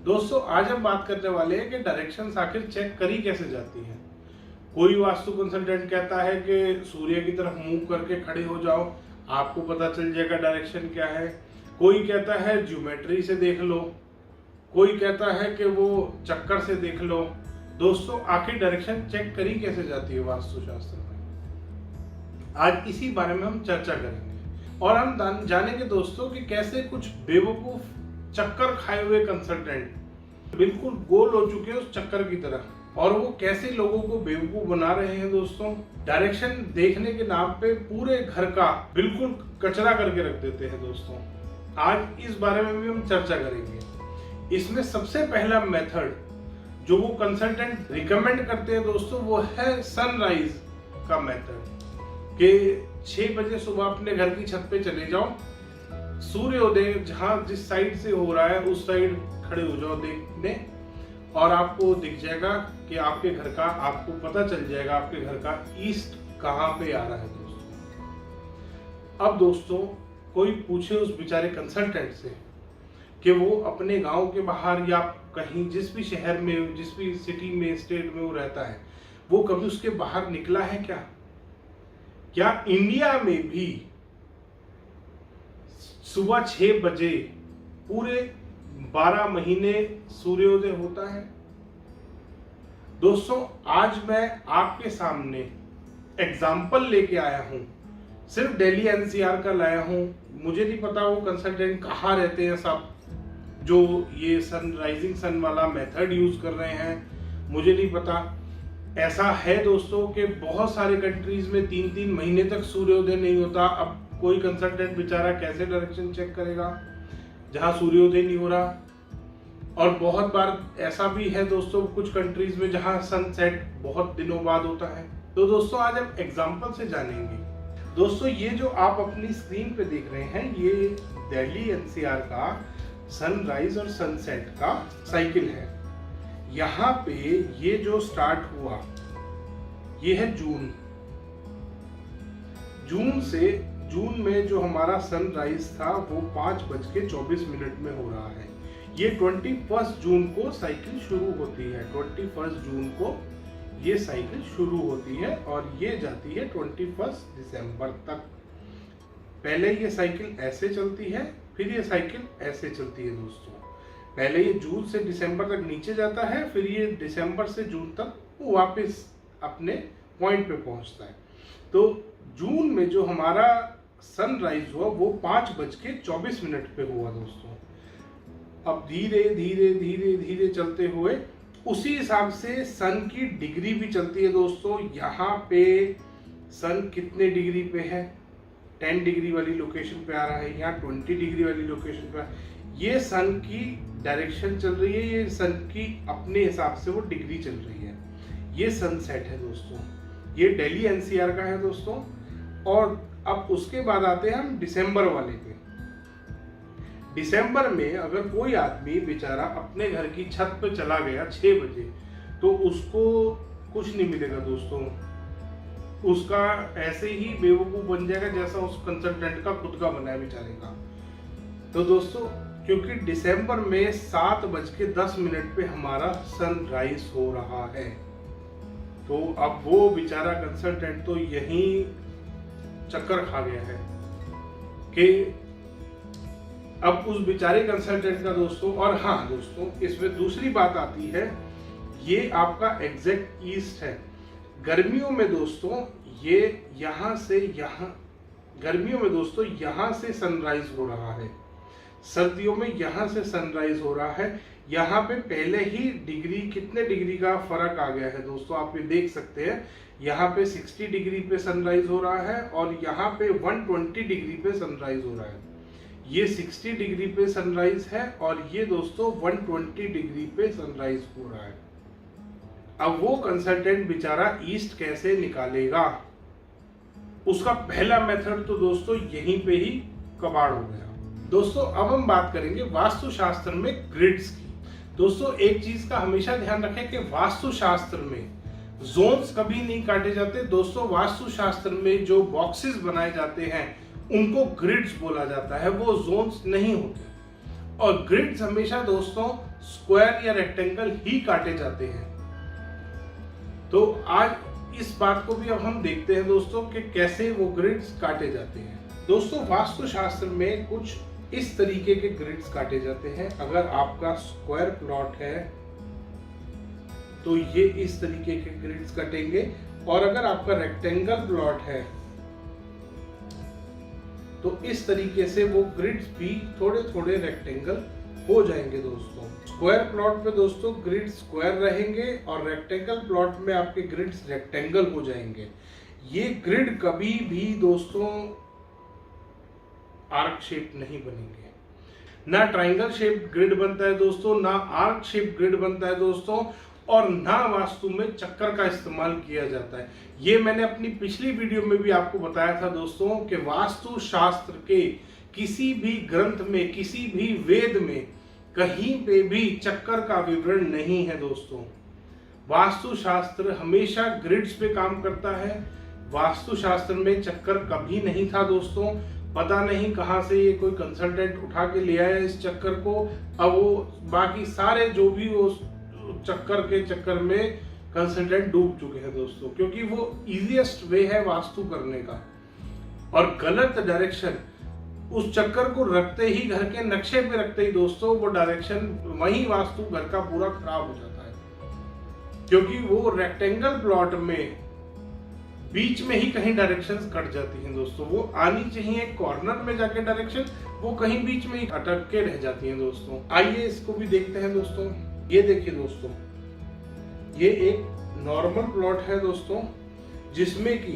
दोस्तों आज हम बात करने वाले हैं कि डायरेक्शंस आखिर चेक करी कैसे जाती है। कोई वास्तु कंसल्टेंट कहता है कि सूर्य की तरफ मुंह करके खड़े हो जाओ, आपको पता चल जाएगा डायरेक्शन क्या है। कोई कहता है ज्योमेट्री से देख लो, कोई कहता है कि वो चक्कर से देख लो। दोस्तों आखिर डायरेक्शन चेक करी कैसे जाती है वास्तुशास्त्र में, आज इसी बारे में हम चर्चा करेंगे और हम जानेंगे दोस्तों कि कैसे कुछ बेवकूफ चक्कर खाए हुए कंसल्टेंट बिल्कुल गोल हो चुके हैं उस चक्कर की तरह, और वो कैसे लोगों को बेवकूफ बना रहे हैं। दोस्तों डायरेक्शन देखने के नाम पे पूरे घर का बिल्कुल कचरा करके रख देते हैं। दोस्तों आज इस बारे में भी हम चर्चा करेंगे। इसमें सबसे पहला मेथड जो वो कंसल्टेंट रिकमेंड करते हैं दोस्तों, वो है सनराइज का मेथड कि 6 बजे सुबह अपने घर की छत पे चले जाओ, सूर्योदय जहां जिस साइड से हो रहा है उस साइड खड़े हो जाओ देखने, और आपको दिख जाएगा कि आपके घर का, आपको पता चल जाएगा आपके घर का ईस्ट कहां पे आ रहा है। दोस्तों अब दोस्तों कोई पूछे उस बेचारे कंसल्टेंट से कि वो अपने गांव के बाहर या कहीं जिस भी शहर में, जिस भी सिटी में, स्टेट में वो रहता है, वो कभी उसके बाहर निकला है क्या? क्या इंडिया में भी सुबह 6 बजे पूरे 12 महीने सूर्योदय होता है? दोस्तों आज मैं आपके सामने एग्जाम्पल लेके आया हूं, सिर्फ दिल्ली एनसीआर का लाया हूं। मुझे नहीं पता वो कंसल्टेंट कहाँ रहते हैं सब जो ये सनराइजिंग सन वाला मेथड यूज कर रहे हैं, मुझे नहीं पता। ऐसा है दोस्तों कि बहुत सारे कंट्रीज में 3-3 महीने तक सूर्योदय नहीं होता। अब कोई कंसल्टेंट बेचारा कैसे डायरेक्शन चेक करेगा जहां सूर्योदय नहीं हो रहा। और बहुत बार ऐसा भी है दोस्तों कुछ कंट्रीज में जहां सनसेट बहुत दिनों बाद होता है। तो दोस्तों आज हम एग्जांपल से जानेंगे। दोस्तों ये जो आप अपनी स्क्रीन पे देख रहे हैं, ये दिल्ली एनसीआर का सनराइज और सनसेट का साइकिल है। यहाँ पे ये जो स्टार्ट हुआ ये है जून में जो हमारा सनराइज था वो 5:24 में हो रहा है। ये 21 जून को साइकिल शुरू होती है। 21 जून को ये साइकिल शुरू होती है और ये जाती है 21 दिसंबर तक। पहले ये साइकिल ऐसे चलती है, फिर ये साइकिल ऐसे चलती है। दोस्तों पहले ये जून से दिसंबर तक नीचे जाता है, फिर ये दिसंबर से जून तक वापस अपने पॉइंट पे पहुंचता है। तो जून में जो हमारा सनराइज हुआ वो 5:24 पे हुआ। दोस्तों अब धीरे धीरे धीरे धीरे चलते हुए उसी हिसाब से सन की डिग्री भी चलती है। दोस्तों यहाँ पे सन कितने डिग्री पे है? 10 डिग्री वाली लोकेशन पे आ रहा है, यहाँ 20 डिग्री वाली लोकेशन पे। ये सन की डायरेक्शन चल रही है, ये सन की अपने हिसाब से वो डिग्री चल रही है। ये सनसेट है दोस्तों, ये दिल्ली एनसीआर का है दोस्तों। और अब उसके बाद आते हैं हम दिसंबर वाले पे। दिसंबर में अगर कोई आदमी बेचारा अपने घर की छत पे चला गया 6 बजे, तो उसको कुछ नहीं मिलेगा दोस्तों। उसका ऐसे ही बेवकूफ बन जाएगा जैसा उस कंसल्टेंट का खुद का बना है बेचारे का। तो दोस्तों क्योंकि दिसंबर में 7:10 पे हमारा सनराइज हो रहा है, तो अब वो बेचारा कंसल्टेंट तो यहीं चक्कर खा गया है कि अब उस बेचारे कंसल्टेंट का दोस्तों। और हाँ दोस्तों इसमें दूसरी बात आती है, ये आपका एग्जैक्ट ईस्ट है। गर्मियों में दोस्तों ये यहाँ से यहाँ, गर्मियों में दोस्तों यहाँ से सनराइज हो रहा है, सर्दियों में यहाँ से सनराइज हो रहा है। यहाँ पे पहले ही डिग्री, कितने डिग्री का फर्क आ गया है दोस्तों, आप ये देख सकते हैं। यहाँ पे 60 डिग्री पे सनराइज हो रहा है और यहाँ पे 120 डिग्री पे सनराइज हो रहा है। ये 60 डिग्री पे सनराइज है और ये दोस्तों 120 डिग्री पे सनराइज हो रहा है। अब वो कंसल्टेंट बेचारा ईस्ट कैसे निकालेगा? उसका पहला मेथड तो दोस्तों यहीं पे ही कबाड़ हो गया। दोस्तों अब हम बात करेंगे वास्तुशास्त्र में ग्रिड्स की। दोस्तों एक चीज का हमेशा ध्यान रखें कि वास्तुशास्त्र में जोन्स कभी नहीं काटे जाते। दोस्तों वास्तुशास्त्र में जो बॉक्सेस बनाए जाते हैं उनको ग्रिड्स बोला जाता है, वो जोन्स नहीं होते। और ग्रिड्स हमेशा दोस्तों स्क्वायर या रेक्टेंगल ही काटे जाते हैं। तो आज इस बात को भी अब हम देखते हैं दोस्तों कि कैसे वो ग्रिड्स काटे जाते हैं। दोस्तों वास्तुशास्त्र में कुछ इस तरीके के ग्रिड्स काटे जाते हैं। अगर आपका स्क्वायर प्लॉट है तो ये इस तरीके के ग्रिड्स कटेंगे, और अगर आपका रेक्टेंगल प्लॉट है तो इस तरीके से वो ग्रिड्स भी थोड़े थोड़े रेक्टेंगल हो जाएंगे दोस्तों। स्क्वायर प्लॉट में दोस्तों ग्रिड स्क्वायर रहेंगे और रेक्टेंगल प्लॉट में आपके ग्रिड्स रेक्टेंगल हो जाएंगे। ये ग्रिड कभी भी दोस्तों आर्क शेप नहीं बनेंगे। ना ट्रायंगल शेप ग्रिड बनता है दोस्तों, ना आर्क शेप ग्रिड बनता है दोस्तों, और ना वास्तु में चक्कर का इस्तेमाल किया जाता है। ये मैंने अपनी पिछली वीडियो में भी आपको बताया था दोस्तों कि वास्तु शास्त्र के किसी भी ग्रंथ में, किसी भी वेद में कहीं पे भी चक्कर का विवरण नहीं है दोस्तों। वास्तु शास्त्र हमेशा ग्रिड्स पे काम करता है। वास्तु शास्त्र में चक्कर कभी नहीं था दोस्तों। पता नहीं कहां से ये कोई कंसल्टेंट उठा के ले आया इस चक्कर को। अब वो बाकी सारे जो भी वो चक्कर के चक्कर में कंसल्टेंट डूब चुके हैं दोस्तों, क्योंकि वो इजीएस्ट वे है वास्तु करने का। और गलत डायरेक्शन उस चक्कर को रखते ही, घर के नक्शे पे रखते ही दोस्तों वो डायरेक्शन, वही वास्तु घर का पूरा खराब हो जाता है। क्योंकि वो रेक्टेंगल प्लॉट में बीच में ही कहीं डायरेक्शंस कट जाती हैं दोस्तों। वो आनी चाहिए कॉर्नर में जाके डायरेक्शन, वो कहीं बीच में ही अटक के रह जाती हैं दोस्तों। आइए इसको भी देखते हैं दोस्तों। ये देखिए दोस्तों, ये एक नॉर्मल प्लॉट है दोस्तों, जिसमें कि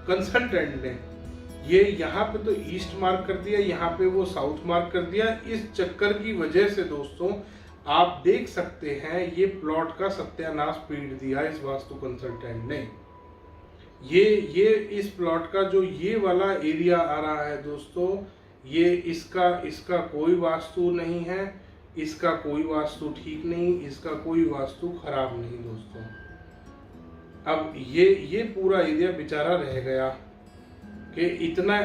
कंसल्टेंट ने ये यहाँ पे तो ईस्ट मार्क कर दिया, यहाँ पे वो साउथ मार्क कर दिया। इस चक्कर की वजह से दोस्तों आप देख सकते हैं ये प्लॉट का सत्यानाश पीट दिया इस वास्तु कंसल्टेंट ने। ये इस प्लॉट का जो ये वाला एरिया आ रहा है दोस्तों, ये इसका कोई वास्तु नहीं है, इसका कोई वास्तु ठीक नहीं, इसका कोई वास्तु खराब नहीं दोस्तों। अब ये पूरा एरिया बेचारा रह गया कि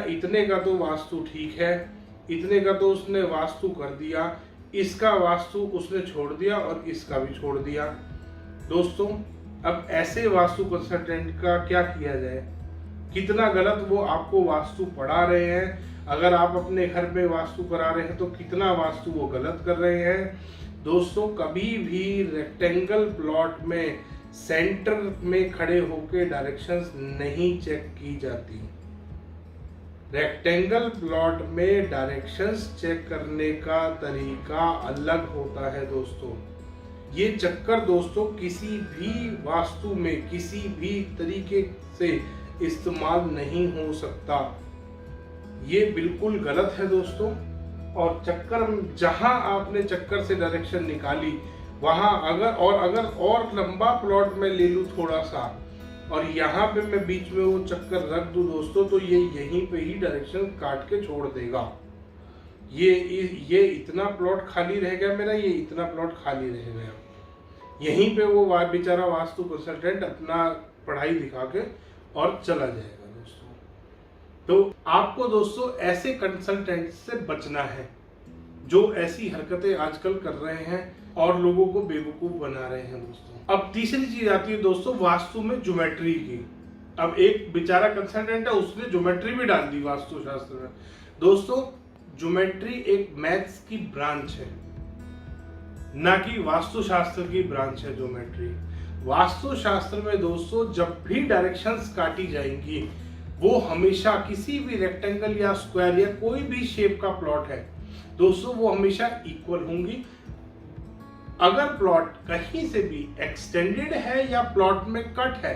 इतने का तो वास्तु ठीक है, इतने का तो उसने वास्तु कर दिया, इसका वास्तु उसने छोड़ दिया और इसका भी छोड़ दिया दोस्तों। अब ऐसे वास्तु कंसल्टेंट का क्या किया जाए? कितना गलत वो आपको वास्तु पढ़ा रहे हैं। अगर आप अपने घर में वास्तु करा रहे हैं तो कितना वास्तु वो गलत कर रहे हैं दोस्तों। कभी भी रेक्टेंगल प्लॉट में सेंटर में खड़े होकर डायरेक्शंस नहीं चेक की जाती। रेक्टेंगल प्लॉट में डायरेक्शंस चेक करने का तरीका अलग होता है दोस्तों। ये चक्कर दोस्तों किसी भी वास्तु में किसी भी तरीके से इस्तेमाल नहीं हो सकता। ये बिल्कुल गलत है दोस्तों। और चक्कर, जहां आपने चक्कर से डायरेक्शन निकाली वहां अगर और लंबा प्लॉट में ले लूं थोड़ा सा, और यहाँ पे मैं बीच में वो चक्कर रख दूं दोस्तों, तो ये यहीं पे ही डायरेक्शन काट के छोड़ देगा। ये इतना प्लॉट खाली रह गया मेरा, ये इतना प्लॉट खाली रह गया। यहीं पे वो बेचारा वास्तु कंसल्टेंट अपना पढ़ाई दिखा के और चला जाएगा दोस्तों। तो आपको दोस्तों ऐसे कंसल्टेंट से बचना है जो ऐसी हरकतें आजकल कर रहे हैं और लोगों को बेवकूफ बना रहे हैं दोस्तों। अब तीसरी चीज आती है दोस्तों वास्तु में ज्योमेट्री की। अब एक बेचारा कंसल्टेंट है, उसने ज्योमेट्री भी डाल दी वास्तु शास्त्र में दोस्तों। ज्योमेट्री एक मैथ्स की ब्रांच है, ना कि वास्तु शास्त्र की ब्रांच है ज्योमेट्री। वास्तु शास्त्र में दोस्तों जब भी डायरेक्शंस काटी जाएंगी वो हमेशा किसी भी रेक्टेंगल या स्क्वायर या कोई भी शेप का प्लॉट है दोस्तों, वो हमेशा इक्वल होंगी। अगर प्लॉट कहीं से भी एक्सटेंडेड है या प्लॉट में कट है,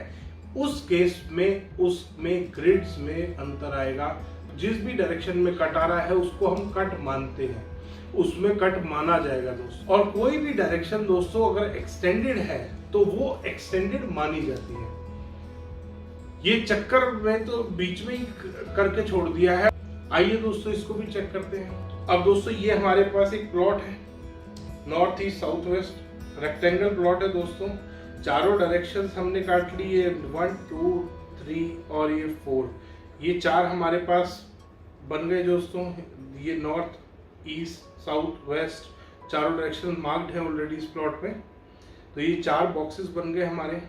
उस केस में उसमें ग्रिड्स में अंतर आएगा। जिस भी डायरेक्शन में कट आ रहा है उसको हम कट मानते हैं, उसमें कट माना जाएगा दोस्तों। और कोई भी डायरेक्शन दोस्तों अगर एक्सटेंडेड है तो वो एक्सटेंडेड मानी जाती है। ये चक्कर में तो बीच में ही करके छोड़ दिया है। आइए दोस्तों इसको भी चेक करते हैं। अब दोस्तों ये हमारे पास एक प्लॉट है, north east south west rectangle plot है दोस्तों। चारों डायरेक्शंस हमने काट ली है, 1 2 3 और ये 4। ये चार हमारे पास बन गए दोस्तों। ये नॉर्थ ईस्ट साउथ वेस्ट चारों डायरेक्शन मार्क्ड है ऑलरेडी इस प्लॉट पे। तो ये 4 बॉक्सेस बन गए हमारे।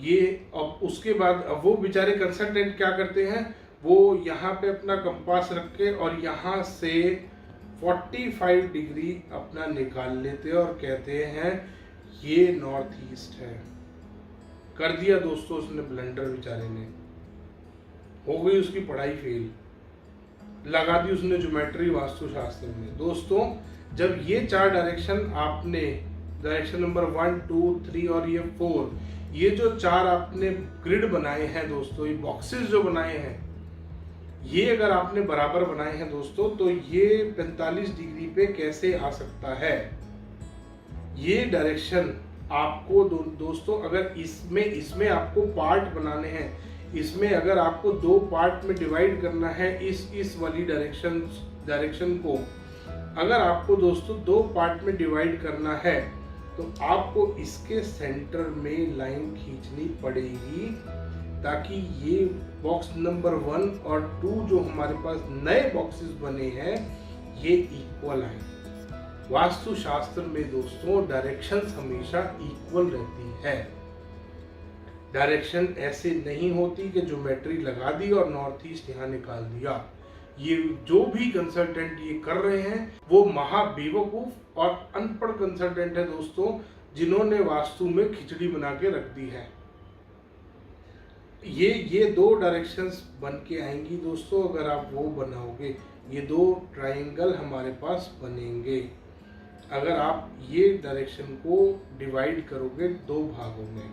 ये अब उसके बाद अब वो बेचारे कंसल्टेंट क्या करते हैं, वो यहाँ पे अपना कंपास रख के और यहाँ से 45 डिग्री अपना निकाल लेते हैं और कहते हैं ये नॉर्थ ईस्ट है। कर दिया दोस्तों उसने ब्लंडर, बेचारे ने, हो गई उसकी पढ़ाई फेल, लगा दी उसने ज्योमेट्री वास्तुशास्त्र में। दोस्तों जब ये 4 डायरेक्शन आपने, डायरेक्शन नंबर 1, 2, 3 और ये 4, ये जो 4 आपने ग्रिड बनाए हैं दोस्तों, ये बॉक्सेस जो बनाए हैं, ये अगर आपने बराबर बनाए हैं दोस्तों, तो ये 45 डिग्री पे कैसे आ सकता है। ये डायरेक्शन आपको दोस्तों अगर इसमें आपको पार्ट बनाने हैं, इसमें अगर आपको 2 पार्ट में डिवाइड करना है, इस वाली डायरेक्शन को अगर आपको दोस्तों 2 पार्ट में डिवाइड करना है, तो आपको इसके सेंटर में लाइन खींचनी पड़ेगी, ताकि ये बॉक्स नंबर 1 और 2 जो हमारे पास नए बॉक्सेस बने हैं, ये इक्वल आए। वास्तुशास्त्र में दोस्तों डायरेक्शंस हमेशा इक्वल रहती है। डायरेक्शन ऐसे नहीं होती कि ज्योमेट्री लगा दी और नॉर्थ ईस्ट यहाँ निकाल दिया। ये जो भी कंसल्टेंट ये कर रहे हैं वो महा बेवकूफ और अनपढ़ कंसल्टेंट है दोस्तों, जिन्होंने वास्तु में खिचड़ी बना के रख दी है। ये 2 डायरेक्शंस बन के आएंगी दोस्तों, अगर आप वो बनाओगे, ये 2 ट्रायंगल हमारे पास बनेंगे। अगर आप ये डायरेक्शन को डिवाइड करोगे 2 भागों में,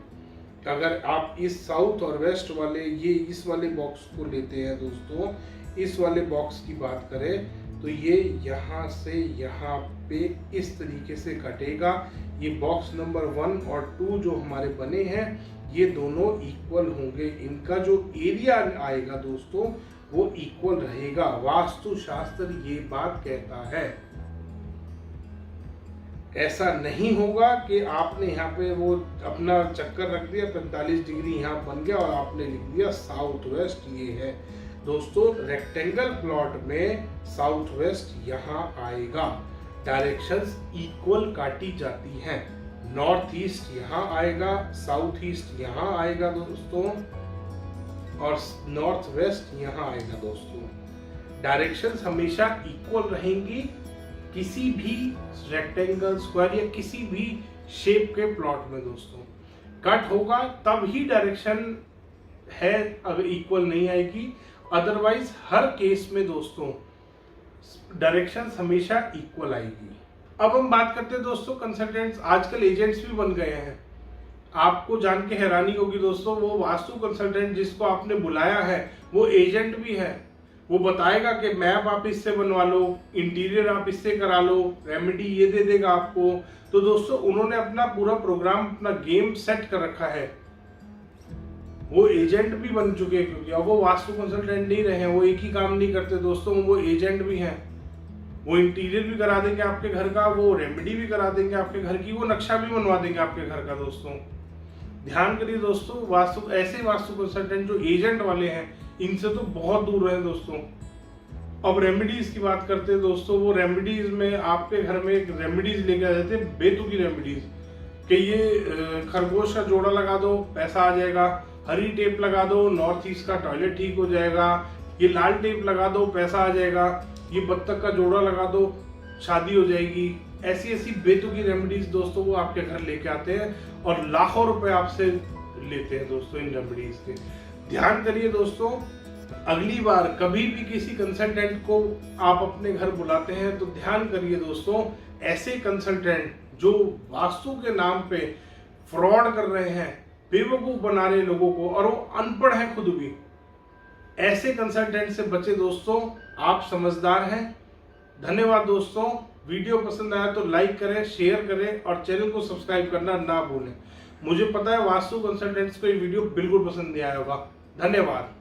अगर आप इस साउथ और वेस्ट वाले इस वाले बॉक्स को लेते हैं दोस्तों, इस वाले बॉक्स की बात करें तो ये यहाँ से यहाँ पे इस तरीके से कटेगा। ये बॉक्स नंबर 1 और 2 जो हमारे बने हैं, ये दोनों इक्वल होंगे। इनका जो एरिया आएगा दोस्तों वो इक्वल रहेगा। वास्तुशास्त्र ये बात कहता है। ऐसा नहीं होगा कि आपने यहाँ पे वो अपना चक्कर रख दिया, 45 डिग्री यहाँ बन गया और आपने लिख दिया साउथ वेस्ट ये है। दोस्तों रेक्टेंगल प्लॉट में साउथ वेस्ट यहाँ आएगा। डायरेक्शंस इक्वल काटी जाती हैं। नॉर्थ ईस्ट यहाँ आएगा, साउथ ईस्ट यहाँ आएगा दोस्तों, और नॉर्थ वेस्ट यहाँ आएगा दोस्तों। डायरेक्शंस हमेशा इक्वल रहेंगी किसी भी रेक्टेंगल, स्क्वायर या किसी भी शेप के प्लॉट में दोस्तों। कट होगा तब ही डायरेक्शन है, अगर इक्वल नहीं आएगी, अदरवाइज हर केस में दोस्तों डायरेक्शंस हमेशा इक्वल आएगी। अब हम बात करते हैं दोस्तों कंसल्टेंट्स, आजकल एजेंट्स भी बन गए हैं। आपको जान के हैरानी होगी दोस्तों, वो वास्तु कंसल्टेंट जिसको आपने बुलाया है वो एजेंट भी है। वो बताएगा कि मैप आप इससे बनवा लो, इंटीरियर आप इससे करा लो, रेमेडी ये दे देगा आपको। तो दोस्तों उन्होंने अपना पूरा प्रोग्राम, अपना गेम सेट कर रखा है। वो एजेंट भी बन चुके हैं, क्योंकि अब वो वास्तु कंसल्टेंट नहीं रहे हैं, वो एक ही काम नहीं करते दोस्तों, वो एजेंट भी हैं। वो इंटीरियर भी करा देंगे आपके घर का, वो रेमेडी भी करा देंगे आपके घर की, वो नक्शा भी बनवा देंगे आपके घर का। दोस्तों ध्यान करिए दोस्तों, वास्तु ऐसे वास्तु कंसल्टेंट जो एजेंट वाले हैं, इनसे तो बहुत दूर रहे दोस्तों। अब रेमेडीज की बात करते हैं दोस्तों, वो रेमेडीज में आपके घर में एक रेमेडीज लेके आ जाते हैं, बेतुकी रेमेडीज, कि ये खरगोश का जोड़ा लगा दो पैसा आ जाएगा, हरी टेप लगा दो नॉर्थ ईस्ट का टॉयलेट ठीक हो जाएगा, ये लाल टेप लगा दो पैसा आ जाएगा, ये बत्तख का जोड़ा लगा दो शादी हो जाएगी। ऐसी ऐसी बेतुकी रेमेडीज दोस्तों वो आपके घर लेके आते हैं और लाखों रुपए आपसे लेते हैं दोस्तों इन रेमेडीज के। ध्यान करिए दोस्तों, अगली बार कभी भी किसी कंसल्टेंट को आप अपने घर बुलाते हैं तो ध्यान करिए दोस्तों, ऐसे कंसल्टेंट जो वास्तु के नाम पे फ्रॉड कर रहे हैं, बेवकूफ बना रहे लोगों को, और वो अनपढ़ है खुद भी, ऐसे कंसल्टेंट से बचे दोस्तों। आप समझदार हैं। धन्यवाद दोस्तों। वीडियो पसंद आया तो लाइक करें, शेयर करें और चैनल को सब्सक्राइब करना ना भूलें। मुझे पता है वास्तु कंसल्टेंट्स को ये वीडियो बिल्कुल पसंद नहीं आया होगा। धन्यवाद।